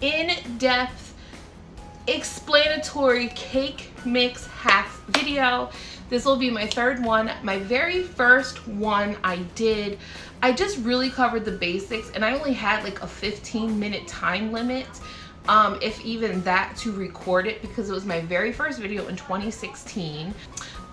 in-depth explanatory cake mix hacks video. This will be my third one. My very first one I just really covered the basics, and I only had like a 15-minute time limit, if even that, to record it, because it was my very first video in 2016.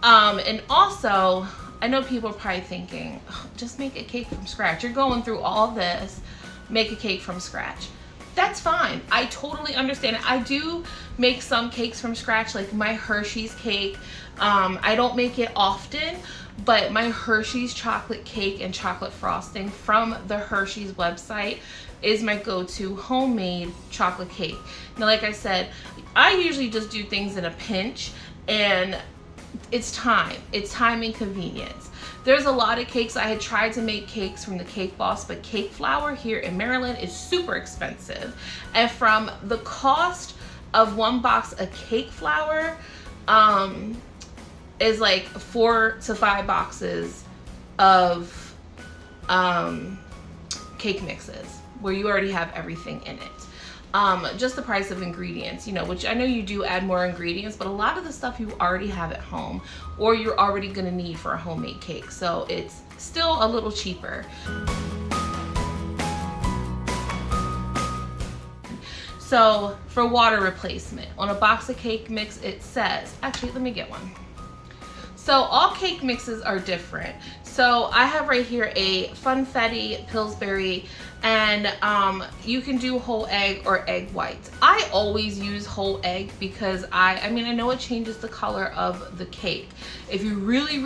And also, I know people are probably thinking, oh, just make a cake from scratch. You're going through all this, make a cake from scratch. That's fine. I totally understand it. I do make some cakes from scratch, like my Hershey's cake. I don't make it often, but my Hershey's chocolate cake and chocolate frosting from the Hershey's website is my go-to homemade chocolate cake. Now, like I said, I usually just do things in a pinch, and it's time and convenience. There's a lot of cakes. I had tried to make cakes from the Cake Boss, but cake flour here in Maryland is super expensive. And from the cost of one box of cake flour is like 4 to 5 boxes of cake mixes where you already have everything in it. Just the price of ingredients, you know, which I know you do add more ingredients, but a lot of the stuff you already have at home or you're already gonna need for a homemade cake. So it's still a little cheaper. So for water replacement, on a box of cake mix, it says, actually, let me get one. So all cake mixes are different. So I have right here a Funfetti Pillsbury, and you can do whole egg or egg whites. I always use whole egg because I mean, I know it changes the color of the cake. If you really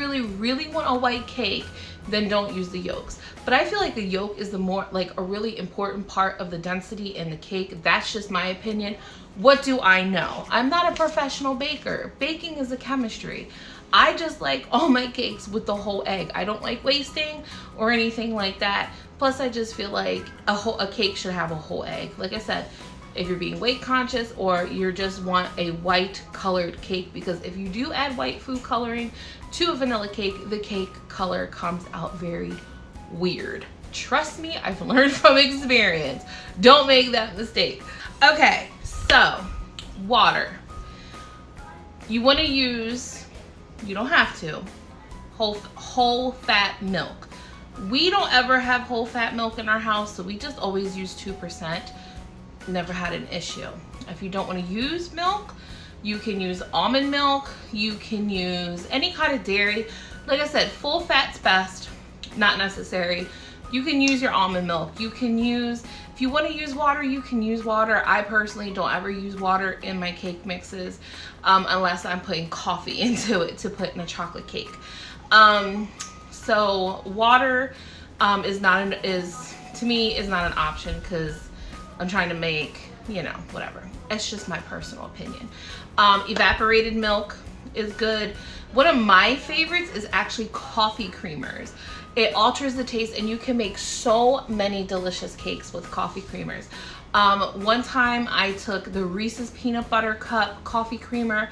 want a white cake, then don't use the yolks. But I feel like the yolk is the more, like, a really important part of the density in the cake. That's just my opinion. What do I know? I'm not a professional baker. Baking is a chemistry. I just like all my cakes with the whole egg. I don't like wasting or anything like that. Plus, I just feel like a cake should have a whole egg. Like I said, if you're being weight conscious or you just want a white colored cake, because if you do add white food coloring to a vanilla cake, the cake color comes out very weird. Trust me, I've learned from experience. Don't make that mistake. Okay, so water. You want to use, you don't have to, whole fat milk. We don't ever have whole fat milk in our house, so we just always use 2%. Never had an issue. If you don't want to use milk, you can use almond milk, you can use any kind of dairy. Like I said, full fat's best, not necessary. You can use your almond milk. You can use, if you want to use water, you can use water. I personally don't ever use water in my cake mixes unless I'm putting coffee into it to put in a chocolate cake. So water to me is not an option because I'm trying to make, you know, whatever. It's just my personal opinion. Evaporated milk is good. One of my favorites is actually coffee creamers. It alters the taste, and you can make so many delicious cakes with coffee creamers. One time I took the Reese's Peanut Butter Cup coffee creamer,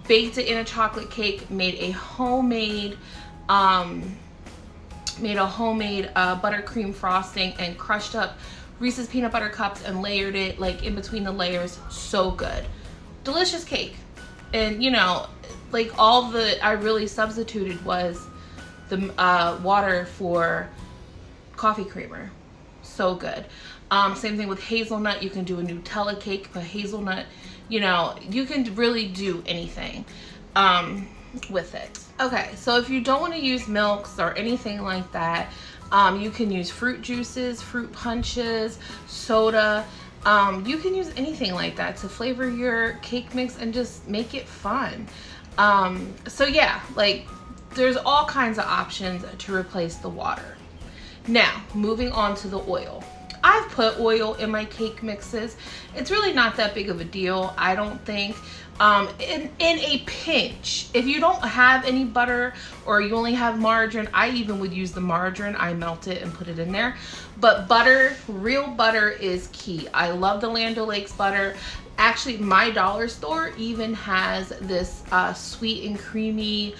baked it in a chocolate cake, made a homemade buttercream frosting, and crushed up Reese's Peanut Butter Cups and layered it like in between the layers. So good. Delicious cake. And you know, like all I really substituted was the water for coffee creamer. So good. Same thing with hazelnut. You can do a Nutella cake, put hazelnut, you know, you can really do anything with it. Okay, so if you don't want to use milks or anything like that, you can use fruit juices, fruit punches, soda. You can use anything like that to flavor your cake mix and just make it fun. So yeah, like there's all kinds of options to replace the water. Now, moving on to the oil. I've put oil in my cake mixes. It's really not that big of a deal, I don't think. In a pinch, if you don't have any butter or you only have margarine, I even would use the margarine. I melt it and put it in there. But butter, real butter is key. I love the Land O'Lakes butter. Actually, my dollar store even has this sweet and creamy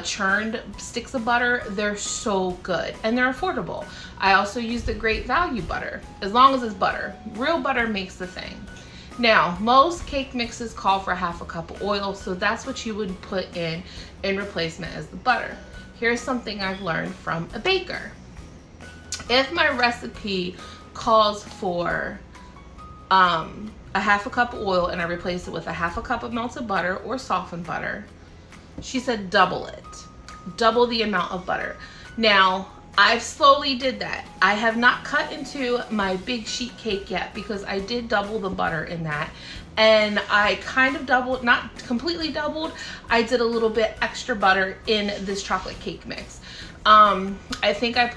churned sticks of butter. They're so good and they're affordable. I also use the Great Value butter, as long as it's butter. Real butter makes the thing. Now, most cake mixes call for 1/2 cup of oil, so that's what you would put in replacement as the butter. Here's something I've learned from a baker. If my recipe calls for 1/2 cup of oil and I replace it with 1/2 cup of melted butter or softened butter, she said double it. Double the amount of butter. Now, I've slowly did that. I have not cut into my big sheet cake yet because I did double the butter in that. And I kind of doubled, not completely doubled, I did a little bit extra butter in this chocolate cake mix. I think I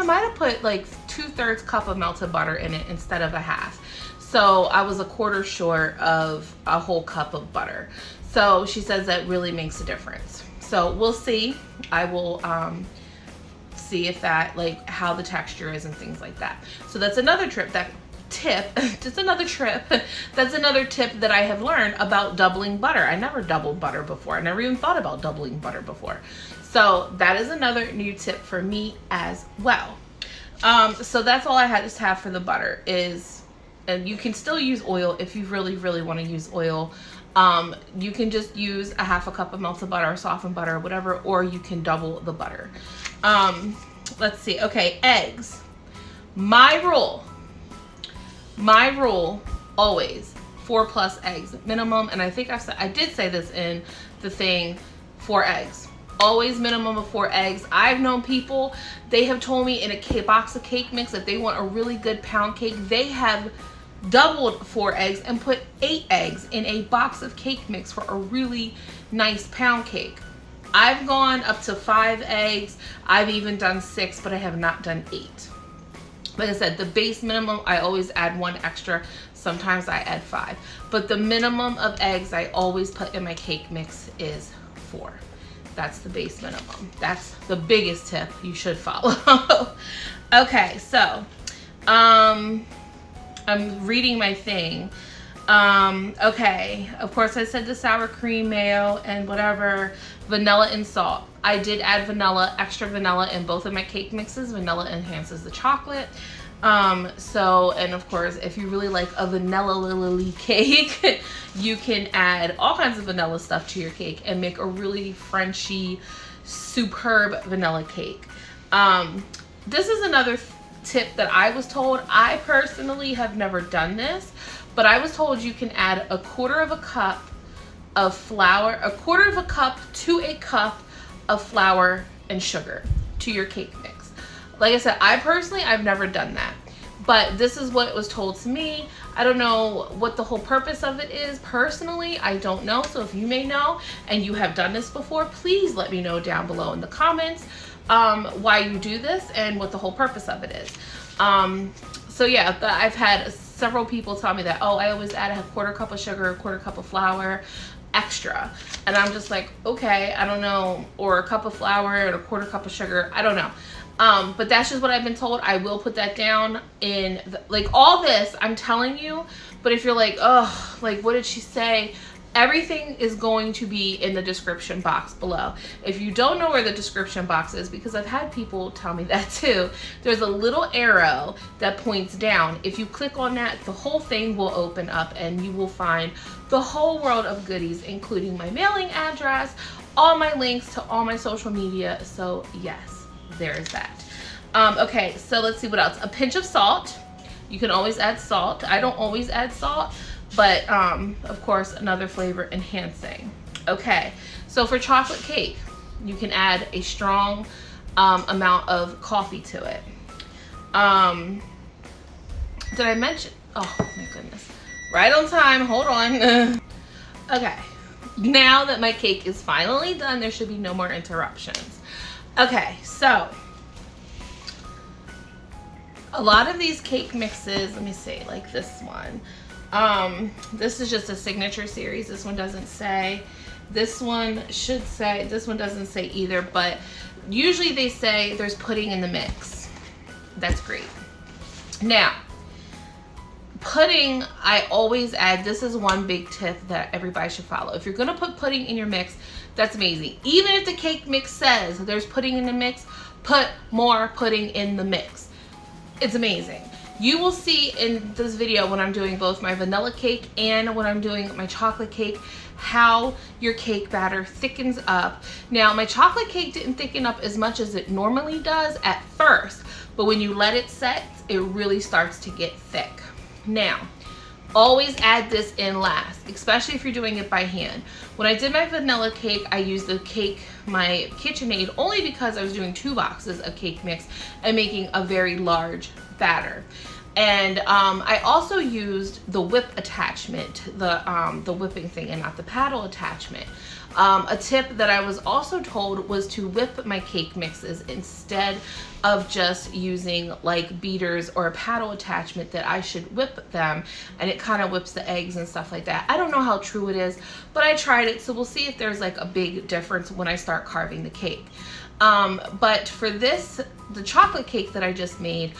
might have put like 2/3 cup of melted butter in it instead of 1/2. So I was 1/4 short of a whole cup of butter. So she says that really makes a difference. So we'll see. I will see if that, like, how the texture is and things like that. So that's another that's another tip that I have learned about doubling butter. I never doubled butter before. I never even thought about doubling butter before. So that is another new tip for me as well. So that's all I just have for the butter is, and you can still use oil if you really, really want to use oil. You can just use 1/2 cup of melted butter or softened butter or whatever, or you can double the butter. Let's see. Okay, eggs. My rule, always 4+ eggs minimum. And I think I did say this in the thing, 4 eggs. Always minimum of 4 eggs. I've known people, they have told me in a box of cake mix that they want a really good pound cake. They have doubled 4 eggs and put 8 eggs in a box of cake mix for a really nice pound cake. I've gone up to 5 eggs. I've even done 6, but I have not done 8. Like I said, the base minimum, I always add 1 extra. Sometimes I add 5. But the minimum of eggs I always put in my cake mix is 4. That's the base minimum. That's the biggest tip you should follow. Okay, so I'm reading my thing. Okay, of course I said the sour cream, mayo, and whatever, vanilla and salt. I did add vanilla, extra vanilla in both of my cake mixes. Vanilla enhances the chocolate. And of course, if you really like a vanilla cake, you can add all kinds of vanilla stuff to your cake and make a really Frenchy, superb vanilla cake. This is another tip that I was told. I personally have never done this, but I was told you can add 1/4 cup of flour, 1/4 cup to a cup of flour and sugar to your cake mix. Like I said, I've never done that, but this is what was told to me. I don't know what the whole purpose of it is. Personally, I don't know. So if you may know and you have done this before, please let me know down below in the comments why you do this and what the whole purpose of it is. So yeah, I've had several people tell me that, oh, I always add 1/4 cup of sugar, 1/4 cup of flour extra. And I'm just like, okay, I don't know. Or a cup of flour and 1/4 cup of sugar. I don't know. But that's just what I've been told. I will put that down in like all this I'm telling you. But if you're like, oh, like what did she say? Everything is going to be in the description box below. If you don't know where the description box is, because I've had people tell me that too, there's a little arrow that points down. If you click on that, the whole thing will open up and you will find the whole world of goodies, including my mailing address, all my links to all my social media. So yes, there's that. Okay, so let's see what else. A pinch of salt. You can always add salt. I don't always add salt, but of course another flavor enhancing. Okay, so for chocolate cake, you can add a strong amount of coffee to it. Did I mention? Oh my goodness, right on time, hold on. Okay, now that my cake is finally done, there should be no more interruptions. Okay, so a lot of these cake mixes, let me see, like this one. This is just a signature series. This one doesn't say. This one should say. This one doesn't say either, but usually they say there's pudding in the mix. That's great. Now, pudding, I always add, this is one big tip that everybody should follow. If you're gonna put pudding in your mix, that's amazing. Even if the cake mix says there's pudding in the mix, put more pudding in the mix. It's amazing. You will see in this video when I'm doing both my vanilla cake and when I'm doing my chocolate cake how your cake batter thickens up. Now, my chocolate cake didn't thicken up as much as it normally does at first, but when you let it set, it really starts to get thick. Now, always add this in last, especially if you're doing it by hand. When I did my vanilla cake, I used my KitchenAid, only because I was doing 2 boxes of cake mix and making a very large batter. And I also used the whip attachment, the whipping thing, and not the paddle attachment. A tip that I was also told was to whip my cake mixes instead of just using like beaters or a paddle attachment, that I should whip them and it kind of whips the eggs and stuff like that. I don't know how true it is, but I tried it, so we'll see if there's like a big difference when I start carving the cake. But for this, the chocolate cake that I just made,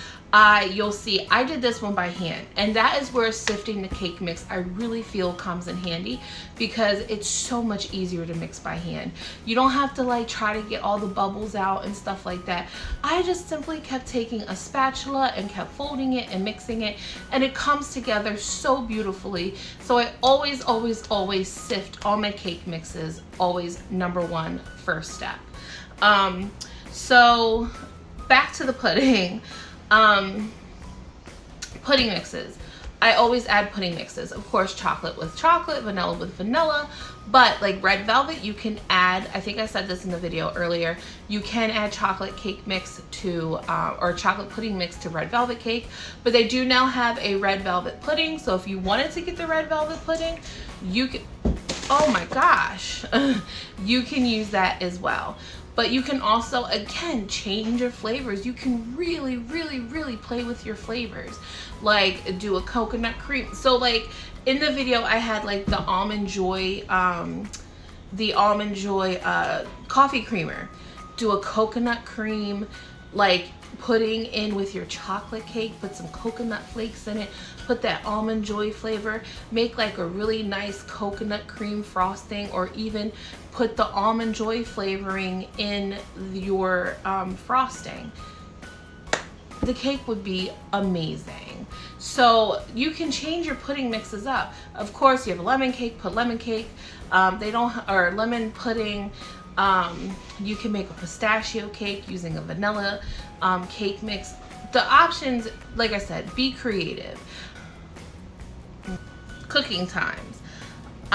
you'll see I did this one by hand, and that is where sifting the cake mix I really feel comes in handy, because it's so much easier to mix by hand. You don't have to like try to get all the bubbles out and stuff like that. I just simply kept taking a spatula and kept folding it and mixing it, and it comes together so beautifully. So I always sift all my cake mixes, always #1 first step. So back to the pudding. Pudding mixes. I always add pudding mixes. Of course, chocolate with chocolate, vanilla with vanilla, but like red velvet, you can add, I think I said this in the video earlier, you can add chocolate cake mix to, or chocolate pudding mix to red velvet cake, but they do now have a red velvet pudding, so if you wanted to get the red velvet pudding, you can, oh my gosh, you can use that as well. But you can also, again, change your flavors. You can really play with your flavors. Like, do a coconut cream. So, like, in the video, I had, like, the Almond Joy coffee creamer. Do a coconut cream, like, pudding in with your chocolate cake. Put some coconut flakes in it. Put that Almond Joy flavor. Make, like, a really nice coconut cream frosting, or even put the Almond Joy flavoring in your frosting. The cake would be amazing. So you can change your pudding mixes up. Of course, you have a lemon cake, put lemon cake. Or lemon pudding. You can make a pistachio cake using a vanilla cake mix. The options, like I said, be creative. Cooking times.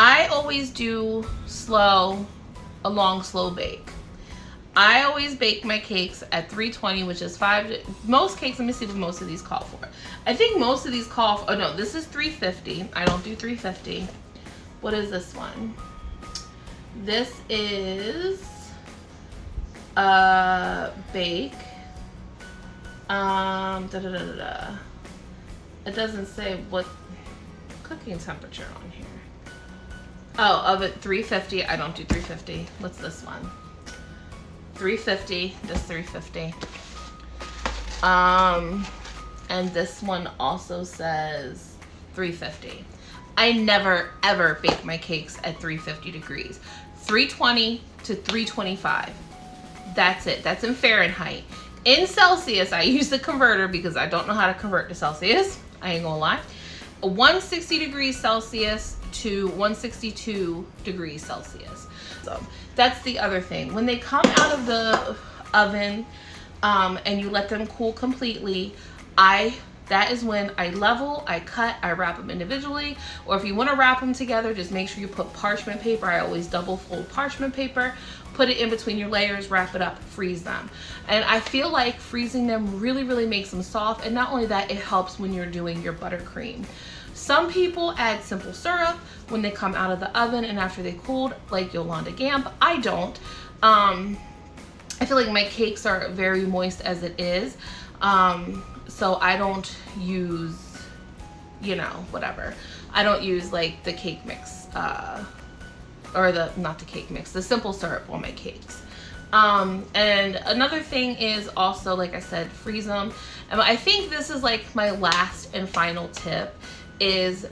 I always do a long slow bake. I always bake my cakes at 320, which is most cakes, let me see what most of these call for. I think most of these call for, oh no, this is 350. I don't do 350. What is this one? This is bake. It doesn't say what cooking temperature on here. Oh, oven 350. I don't do 350. What's this one? 350. Just 350. And this one also says 350. I never ever bake my cakes at 350 degrees. 320 to 325. That's it. That's in Fahrenheit. In Celsius, I use the converter because I don't know how to convert to Celsius. I ain't gonna lie. 160 degrees Celsius to 162 degrees Celsius. So that's the other thing. When they come out of the oven and you let them cool completely, that is when I level, I cut, I wrap them individually. Or if you want to wrap them together, just make sure you put parchment paper. I always double fold parchment paper, put it in between your layers, wrap it up, freeze them. And I feel like freezing them really makes them soft. And not only that, it helps when you're doing your buttercream. Some people add simple syrup when they come out of the oven and after they cooled, like Yolanda Gamp. I don't. I feel like my cakes are very moist as it is. So I don't use, whatever. I don't use like the cake mix, or not the cake mix, the simple syrup on my cakes. And another thing is also, like I said, freeze them. And I think this is like my last and final tip, is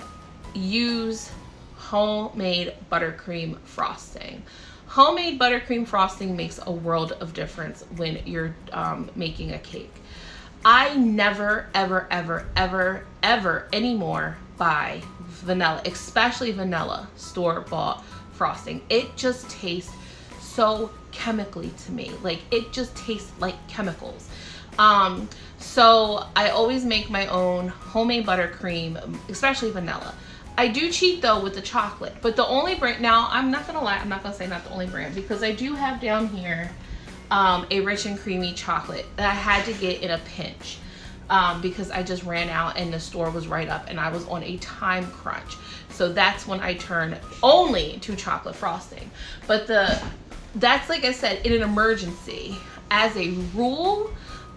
use homemade buttercream frosting. Homemade buttercream frosting makes a world of difference when you're making a cake. I never, ever, ever, ever, ever anymore buy vanilla, especially vanilla store-bought frosting. It just tastes so chemically to me. Like, it just tastes like chemicals. So I always make my own homemade buttercream, especially vanilla. I do cheat though with the chocolate, but the only brand, now I'm not gonna lie, I'm not gonna say not the only brand, because I do have down here a rich and creamy chocolate that I had to get in a pinch because I just ran out and the store was right up and I was on a time crunch. So that's when I turned only to chocolate frosting. But that's, like I said, in an emergency. As a rule,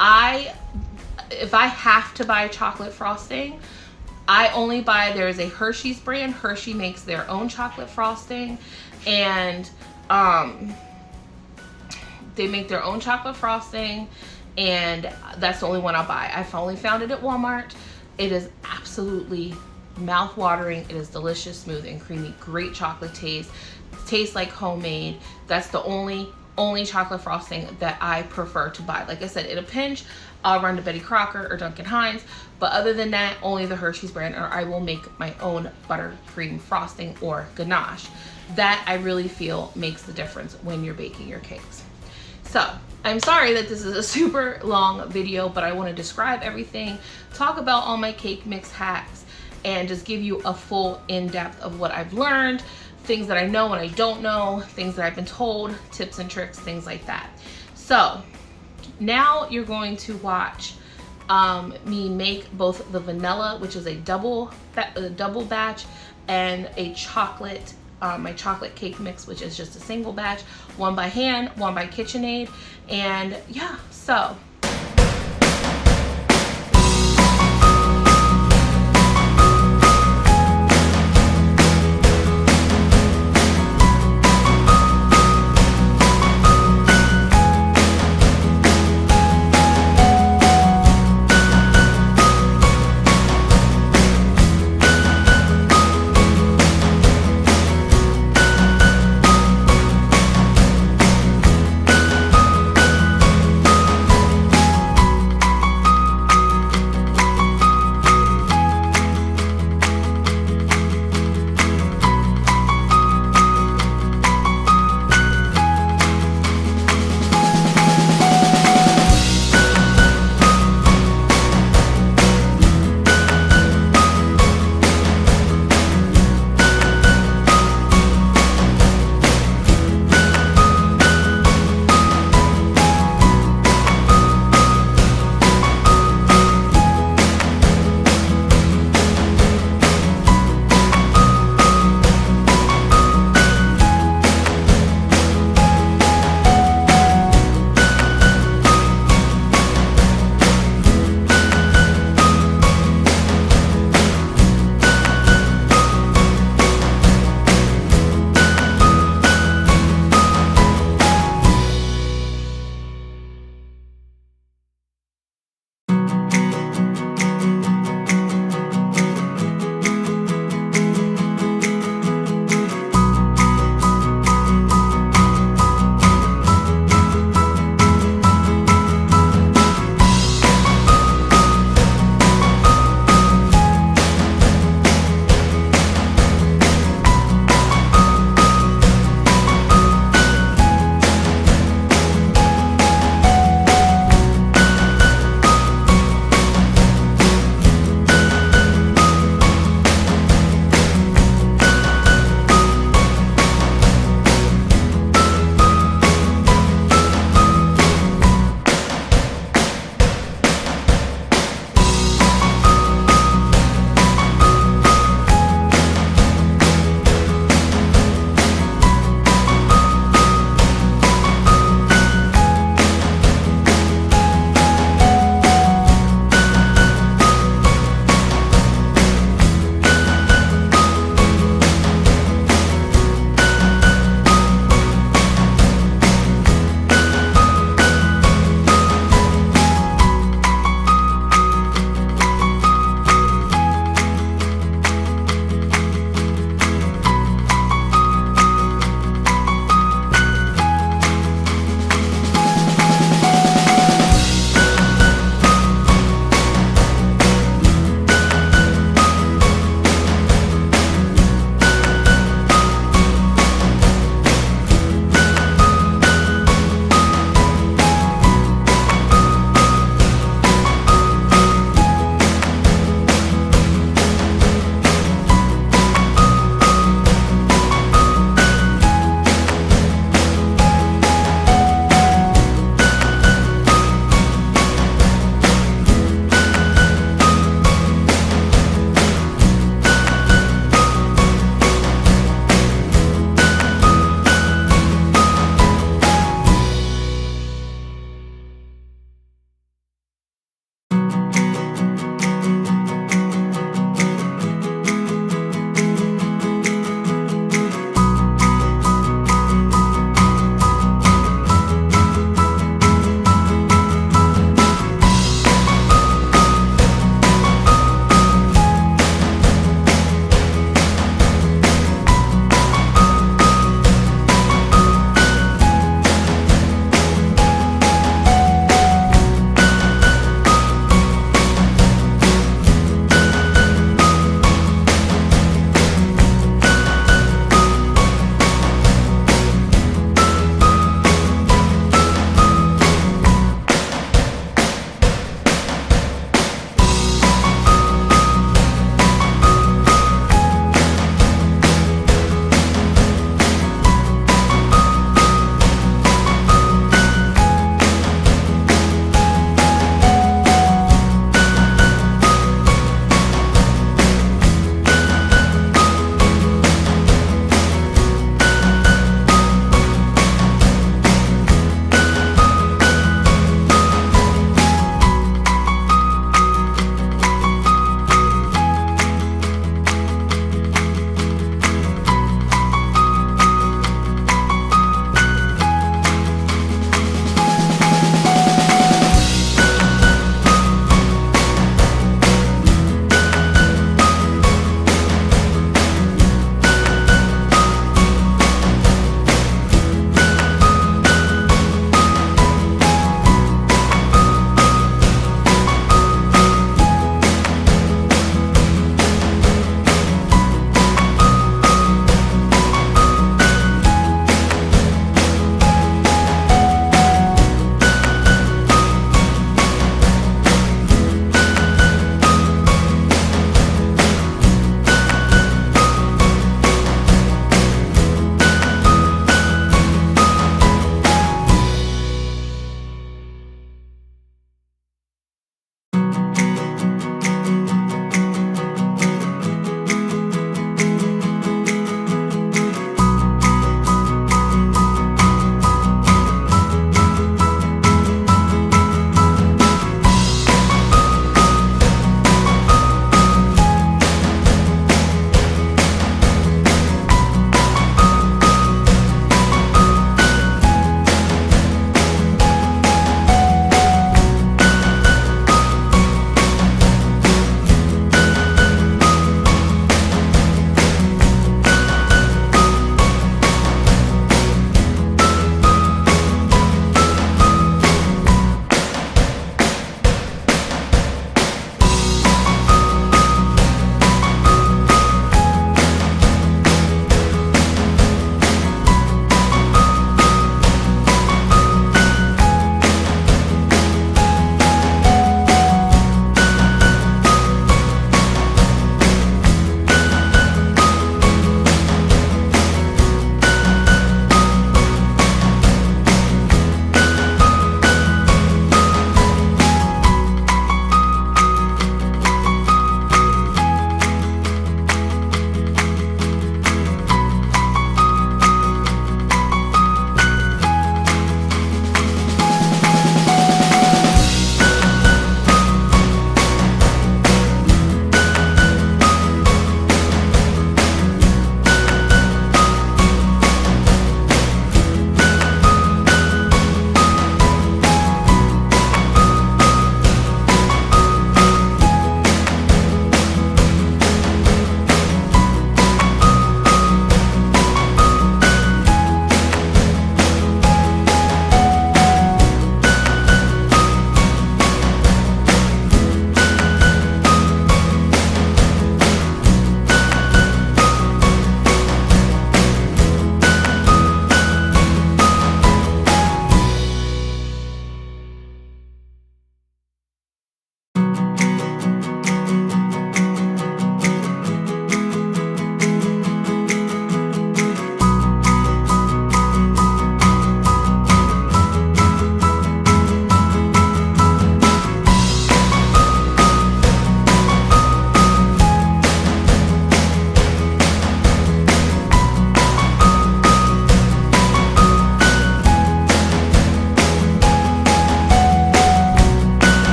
if I have to buy chocolate frosting, I only buy, there's a Hershey's brand. Hershey makes their own chocolate frosting, and they make their own chocolate frosting, and that's the only one I'll buy. I've only found it at Walmart. It is absolutely mouth-watering. It is delicious, smooth, and creamy. Great chocolate taste. Tastes like homemade. That's the only chocolate frosting that I prefer to buy. Like I said, in a pinch, I'll run to Betty Crocker or Duncan Hines, but other than that, only the Hershey's brand, or I will make my own buttercream frosting or ganache. That I really feel makes the difference when you're baking your cakes. So I'm sorry that this is a super long video, but I want to describe everything, talk about all my cake mix hacks, and just give you a full in-depth of what I've learned, things that I know and I don't know, things that I've been told, tips and tricks, things like that. So now you're going to watch me make both the vanilla, which is a double batch, and a chocolate, my chocolate cake mix, which is just a single batch, one by hand, one by KitchenAid. And yeah, so